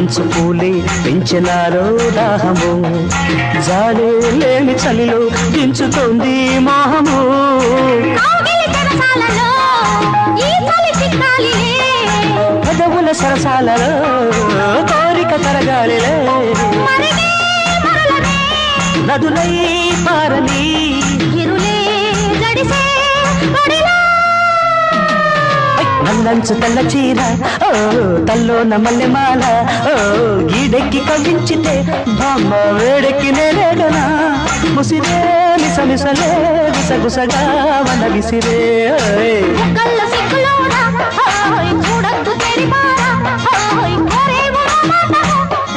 మంచు పూలే పెంచినారో దాహము జాలే లేని చలిలో దించుతోంది మోహము పదవుల సరసాలలో కోరిక తరగాలిలే నదులై పారని నల్లంచు తెల్ల చీర ఓ తల్లోన మల్లెమాల ఓ గీడెక్కి కవించితే బామ్మ వేడెక్కి నేరేగనా ముసిరే మిసమిసలే గుసగుసగా వన విసిరే చూడద్దు